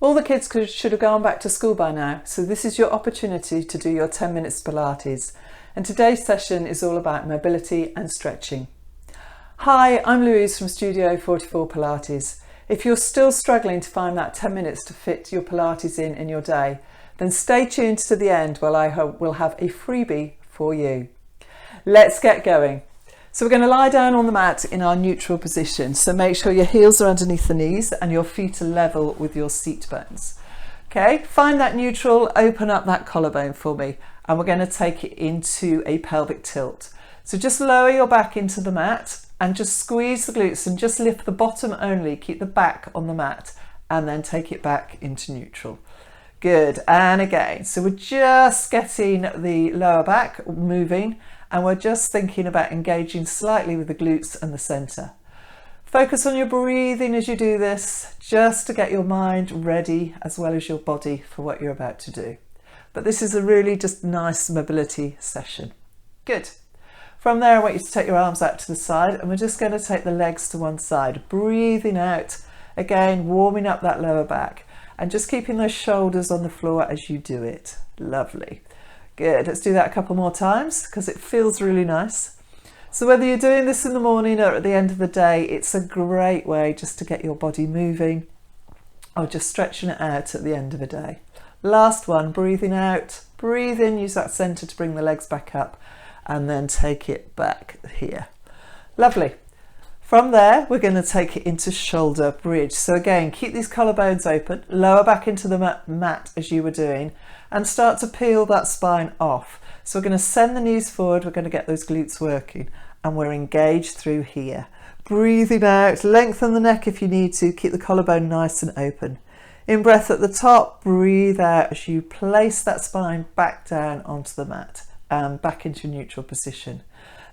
All the kids should have gone back to school by now, so this is your opportunity to do your 10 minutes Pilates. And today's session is all about mobility and stretching. Hi, I'm Louise from Studio 44 Pilates. If you're still struggling to find that 10 minutes to fit your Pilates in your day, then stay tuned to the end where I will have a freebie for you. Let's get going. So we're going to lie down on the mat in our neutral position. So make sure your heels are underneath the knees and your feet are level with your seat bones. Okay, find that neutral, open up that collarbone for me, and we're going to take it into a pelvic tilt. So just lower your back into the mat and just squeeze the glutes and just lift the bottom only, keep the back on the mat, and then take it back into neutral. Good, and again, so we're just getting the lower back moving, and we're just thinking about engaging slightly with the glutes and the center. Focus on your breathing as you do this, just to get your mind ready as well as your body for what you're about to do. But this is a really just nice mobility session. Good. From there, I want you to take your arms out to the side, and we're just going to take the legs to one side, breathing out, again, warming up that lower back, and just keeping those shoulders on the floor as you do it. Lovely. Good, let's do that a couple more times because it feels really nice. So whether you're doing this in the morning or at the end of the day, it's a great way just to get your body moving or just stretching it out at the end of a day. Last one, breathing out, breathe in, use that center to bring the legs back up and then take it back here. Lovely. From there, we're going to take it into shoulder bridge. So again, keep these collarbones open, lower back into the mat as you were doing, and start to peel that spine off. So we're going to send the knees forward, we're going to get those glutes working, and we're engaged through here. Breathing out, lengthen the neck if you need to, keep the collarbone nice and open. In breath at the top, breathe out as you place that spine back down onto the mat and back into neutral position.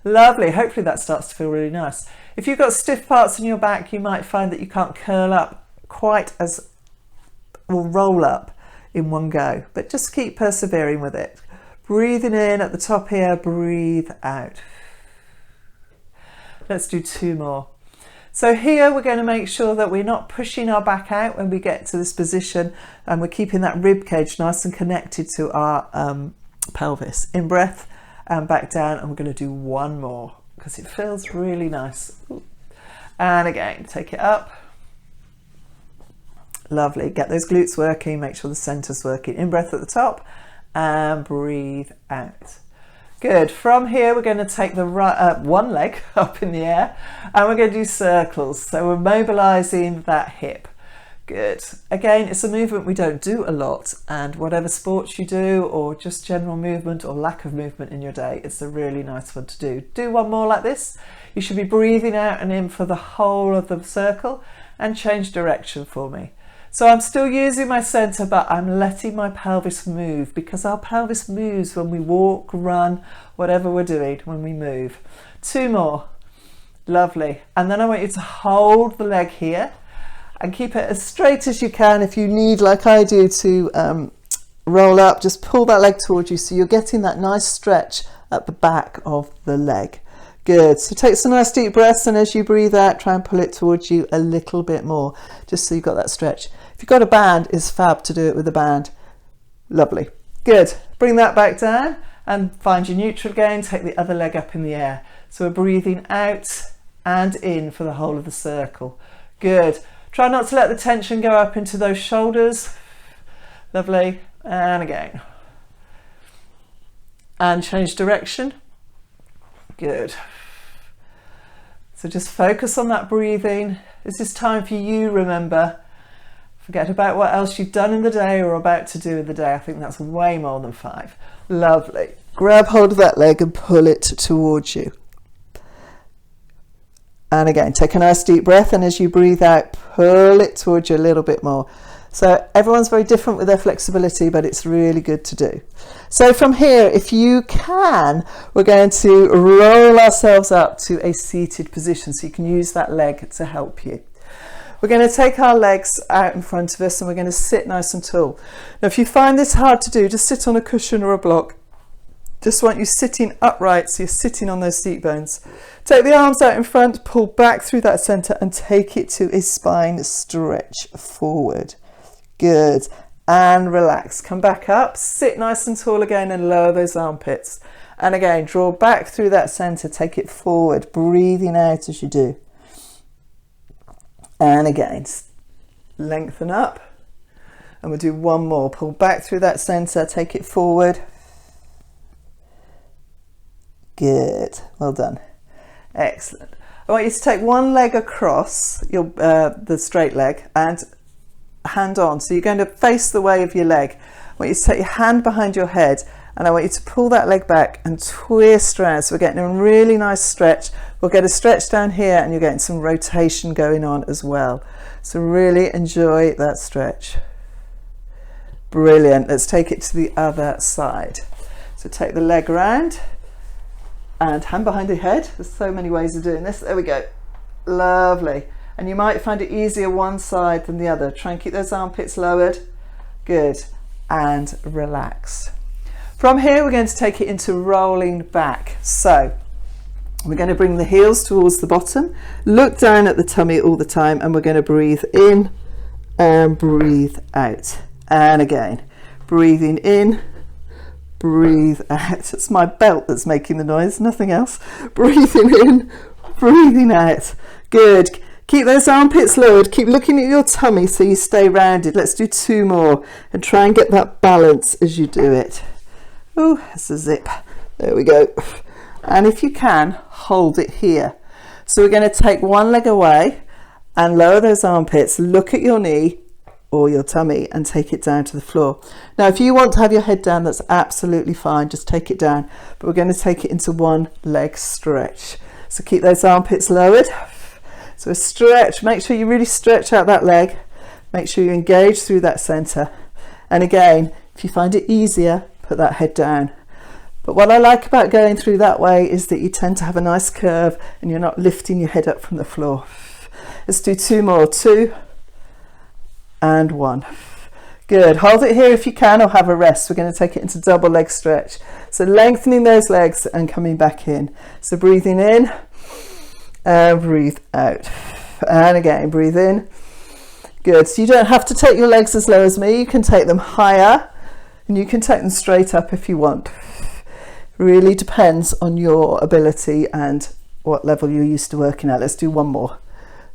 Lovely, hopefully that starts to feel really nice. If you've got stiff parts in your back, you might find that you can't curl up quite as, or roll up in one go, but just keep persevering with it. Breathing in at the top here, breathe out. Let's do two more. So here we're going to make sure that we're not pushing our back out when we get to this position, and we're keeping that rib cage nice and connected to our pelvis. In breath and back down, and we're going to do one more because it feels really nice. And again, take it up. Lovely, get those glutes working, make sure the center's working. In breath at the top and breathe out. Good. From here, we're going to take the one leg up in the air and we're going to do circles. So we're mobilizing that hip. Good. Again, it's a movement we don't do a lot, and whatever sports you do or just general movement or lack of movement in your day, it's a really nice one to do. Do one more like this. You should be breathing out and in for the whole of the circle, and change direction for me. So I'm still using my center, but I'm letting my pelvis move, because our pelvis moves when we walk, run, whatever we're doing when we move. Two more. Lovely. And then I want you to hold the leg here and keep it as straight as you can. If you need, like I do, to roll up, just pull that leg towards you so you're getting that nice stretch at the back of the leg. Good. So take some nice deep breaths, and as you breathe out, try and pull it towards you a little bit more, just so you've got that stretch. If you've got a band, it's fab to do it with a band. Lovely. Good. Bring that back down and find your neutral again. Take the other leg up in the air. So we're breathing out and in for the whole of the circle. Good. Try not to let the tension go up into those shoulders. Lovely. And again. And change direction. Good. So just focus on that breathing. This is time for you, remember. Forget about what else you've done in the day or about to do in the day. I think that's way more than 5. Lovely. Grab hold of that leg and pull it towards you. And again, take a nice deep breath, and as you breathe out, pull it towards you a little bit more. So everyone's very different with their flexibility, but it's really good to do. So from here, if you can, we're going to roll ourselves up to a seated position, so you can use that leg to help you. We're going to take our legs out in front of us, and we're going to sit nice and tall. Now, if you find this hard to do, just sit on a cushion or a block. Just want you sitting upright, so you're sitting on those seat bones. Take the arms out in front, pull back through that center, and take it to a spine stretch forward. Good. And relax. Come back up, sit nice and tall again and lower those armpits. And again, draw back through that center, take it forward, breathing out as you do. And again, lengthen up. And we'll do one more. Pull back through that center, take it forward. Good. Well done. Excellent. I want you to take one leg across the straight leg and hand on. So you're going to face the way of your leg. I want you to take your hand behind your head and I want you to pull that leg back and twist around. So we're getting a really nice stretch. We'll get a stretch down here and you're getting some rotation going on as well. So really enjoy that stretch. Brilliant. Let's take it to the other side. So take the leg around and hand behind the head. There's so many ways of doing this. There we go. Lovely. And you might find it easier one side than the other. Try and keep those armpits lowered. Good. And relax. From here, we're going to take it into rolling back. So we're going to bring the heels towards the bottom, look down at the tummy all the time, and we're going to breathe in and breathe out. And again, breathing in, breathe out. It's my belt that's making the noise, nothing else. Breathing in, breathing out. Good. Keep those armpits lowered. Keep looking at your tummy so you stay rounded. Let's do two more and try and get that balance as you do it. Oh, it's a zip. There we go. And if you can, hold it here. So we're going to take one leg away and lower those armpits. Look at your knee or your tummy and take it down to the floor. Now, if you want to have your head down, that's absolutely fine. Just take it down. But we're going to take it into one leg stretch. So keep those armpits lowered. So a stretch. Make sure you really stretch out that leg. Make sure you engage through that center. And again, if you find it easier, put that head down. But what I like about going through that way is that you tend to have a nice curve and you're not lifting your head up from the floor. Let's do two more. 2 and 1. Good. Hold it here if you can or have a rest. We're going to take it into double leg stretch. So lengthening those legs and coming back in. So breathing in and breathe out. And again, breathe in. Good. So you don't have to take your legs as low as me. You can take them higher. And you can take them straight up if you want. Really depends on your ability and what level you're used to working at. Let's do one more.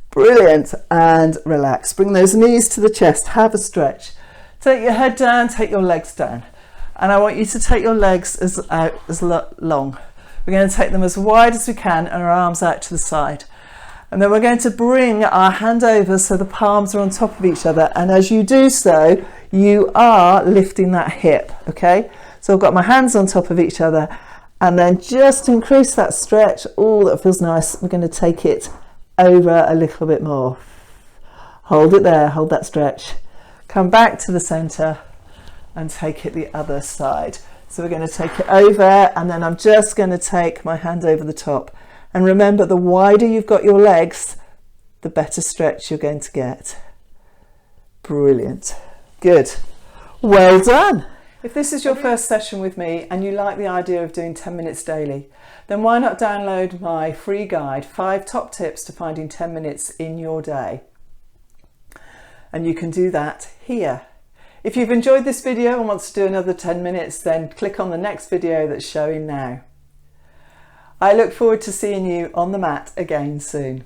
Brilliant. And relax. Bring those knees to the chest. Have a stretch. Take your head down, take your legs down. And I want you to take your legs as long. We're going to take them as wide as we can and our arms out to the side. And then we're going to bring our hand over so the palms are on top of each other. And as you do so, you are lifting that hip, okay? So I've got my hands on top of each other and then just increase that stretch. Oh, that feels nice. We're going to take it over a little bit more. Hold it there, hold that stretch. Come back to the center and take it the other side. So we're going to take it over and then I'm just going to take my hand over the top. And remember, the wider you've got your legs, the better stretch you're going to get. Brilliant. Good. Well done. If this is your first session with me and you like the idea of doing 10 minutes daily, then why not download my free guide, 5 top tips to finding 10 minutes in your day. And you can do that here. If you've enjoyed this video and want to do another 10 minutes, then click on the next video that's showing now. I look forward to seeing you on the mat again soon.